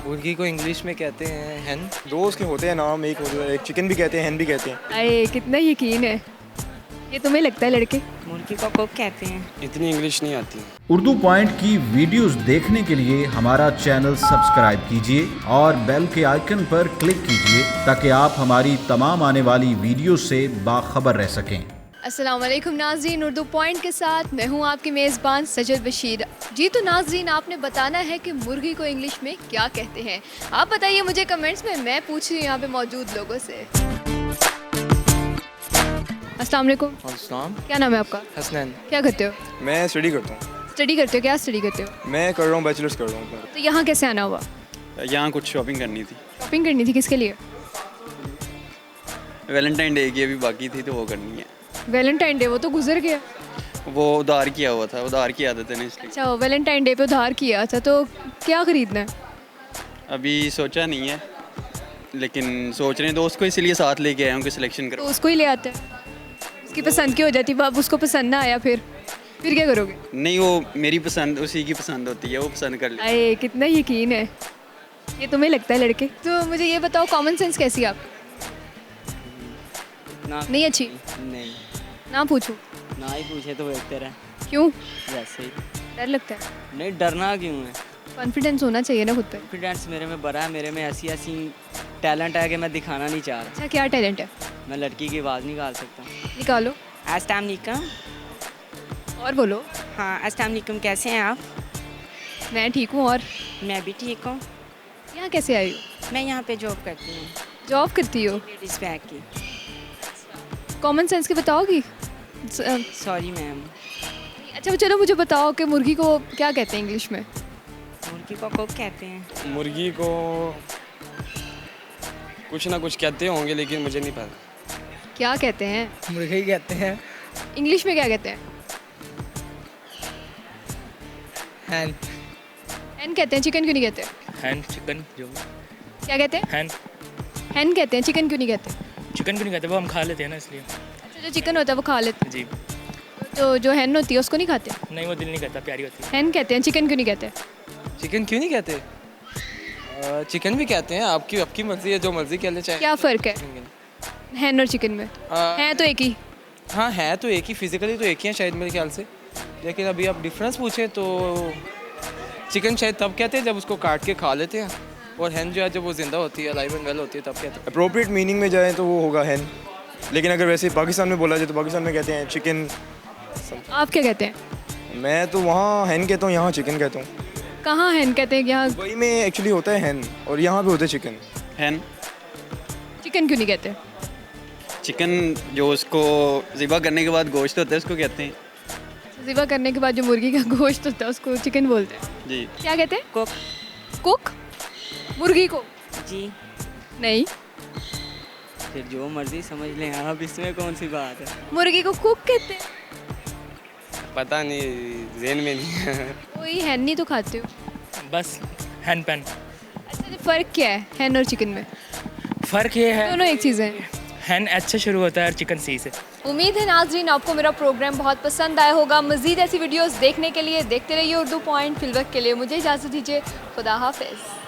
मुर्गी को इंग्लिश में कहते हैं हैन। दो उसके होते हैं नाम, एक चिकन भी कहते हैं, हैन भी कहते हैं। अरे कितना यकीन है, ये तुम्हें लगता है लड़के? मुर्गी को कुक कहते हैं। इतनी इंग्लिश नहीं आती। उर्दू पॉइंट की वीडियोस देखने के लिए हमारा चैनल सब्सक्राइब कीजिए और बेल के आइकन पर क्लिक कीजिए ताकि आप हमारी तमाम आने वाली वीडियो से बाखबर रह सकें। अस्सलाम वालेकुम नाज़रीन, उर्दू पॉइंट के साथ मैं हूँ आपकी मेज़बान सजद बशीर। जी तो नाज़रीन, आपने बताना है कि मुर्गी को इंग्लिश में क्या कहते हैं। आप बताइए मुझे कमेंट्स में, मैं पूछ रही हूँ यहाँ पे मौजूद लोगों से। अस्सलाम वालेकुम। अस्सलाम। क्या नाम है आपका? हसनैन। क्या करते हो? मैं स्टडी करता हूँ। स्टडी करते हो? क्या स्टडी करते हो? मैं कर रहा हूँ, बैचलर्स कर रहा हूँ। तो यहाँ कैसे आना हुआ? यहाँ कुछ शॉपिंग करनी थी। शॉपिंग करनी थी, किसके लिए? वैलेंटाइन डे की अभी बाकी थी तो वो करनी है। वैलेंटाइन डे वो तो गुजर गया। वो उधार किया हुआ था, उधार की आदत है ना इसलिए। अच्छा, वैलेंटाइन डे पे उधार किया था, तो क्या खरीदना है? अभी सोचा नहीं है, लेकिन सोच रहे हैं दोस्त को इसलिए साथ लेके आया हूँ कि सिलेक्शन तो करो। उसको ही ले आते हैं, उसकी पसंद की हो जाती है। अब उसको पसंद ना आया फिर क्या करोगे? नहीं, वो मेरी पसंद उसी की पसंद होती है, वो पसंद कर ले। अरे कितना यकीन है, ये तुम्हें लगता है लड़के? तो मुझे ये बताओ, कॉमन सेंस कैसी है आपकी? नहीं अच्छी? नहीं, ना पूछो। ना ही पूछे तो बेहतर है। क्यों? वैसे ही। डर लगता है? नहीं, डरना क्यों है? कॉन्फिडेंस होना चाहिए ना खुद पे। कॉन्फिडेंस मेरे में बड़ा है, मेरे में ऐसी ऐसी टैलेंट है कि मैं दिखाना नहीं चाह रहा। अच्छा, क्या टैलेंट है? मैं लड़की की आवाज़ निकाल सकता हूँ। निकालो। अस्सलाम वालेकुम। और बोलो। हाँ, अस्सलाम वालेकुम, कैसे हैं आप? मैं ठीक हूँ। और मैं भी ठीक हूँ। यहाँ कैसे आई हो? मैं यहाँ पे जॉब करती हूँ, जॉब करती हो? लेडीज़ बैग की। कॉमन सेंस की बताओगी? Sorry ma'am. अच्छा चलो मुझे बताओ कि मुर्गी को क्या कहते हैं इंग्लिश में? मुर्गी को कुक कहते हैं। मुर्गी को कुछ ना कुछ कहते होंगे, लेकिन मुझे नहीं पता। क्या कहते हैं? मुर्गी कहते हैं। इंग्लिश में क्या कहते हैं? हैन। हैन कहते हैं। चिकन क्यों नहीं कहते? हैन चिकन जो क्या कहते हैं? हैन हैन कहते हैं। चिकन क्यों नहीं कहते? चिकन क्यों नहीं कहते, वो हम खा लेते हैं ना इसलिए। अच्छा, जो चिकन होता है वो खा लेते जी। हैं, तो जो हैन होती है उसको नहीं खाते? नहीं, वो दिल नहीं करता, प्यारी होती है। हैन कहते हैं। चिकन क्यों नहीं कहते? चिकन क्यों नहीं कहते? चिकन भी कहते हैं। आपकी मर्जी है, जो मर्जी कह ले चाहे। क्या फ़र्क है हैन और चिकन में? है तो एक ही। हाँ, है तो एक ही, फिजिकली तो एक ही है शायद मेरे ख्याल से। लेकिन अभी आप डिफरेंस पूछे तो चिकन शायद तब कहते हैं जब उसको काट के खा लेते हैं, और हैन जो है जब वो जिंदा होती है, लाइव एंड वेल होती है, तब कहते हैं। अप्रोप्रिएट मीनिंग में जाए तो वो होगा हैन, लेकिन अगर वैसे पाकिस्तान में बोला जाए तो पाकिस्तान में कहते हैं चिकन। आप क्या कहते हैं? मैं तो वहाँ हैन कहता हूँ, यहाँ चिकन कहता हूँ। कहाँ हैन कहते हैं? यहाँ दुबई में एक्चुअली होता है हैन, और यहाँ पे होता है चिकन। हैन। चिकन क्यों नहीं कहते? चिकन जो उसको ज़िबा करने के बाद गोश्त होता है उसको कहते हैं। ज़िबा करने के बाद जो मुर्गी का गोश्त होता है उसको चिकन बोलते हैं। जी। क्या कहते हैं? कुक। कुक? मुर्गी को? जी। नहीं, फिर जो मर्जी समझ लें आप, इसमें कौन सी बात है? मुर्गी को कुक कहते हैं। पता नहीं, ज़हन में नहीं है। कोई हैन नहीं तो खाते हो? बस हैन पैन। अच्छा, तो फ़र्क क्या है हैन और चिकन में? फ़र्क ये है, दोनों एक चीज़ है। हैन एच से शुरू होता है और चिकन सी से। उम्मीद है नाजरीन आपको मेरा प्रोग्राम बहुत पसंद आया होगा। मज़ीद ऐसी वीडियोस देखने के लिए देखते रहिए उर्दू पॉइंट। फिल वक्त के लिए मुझे इजाज़त दीजिए। खुदा हाफिज़।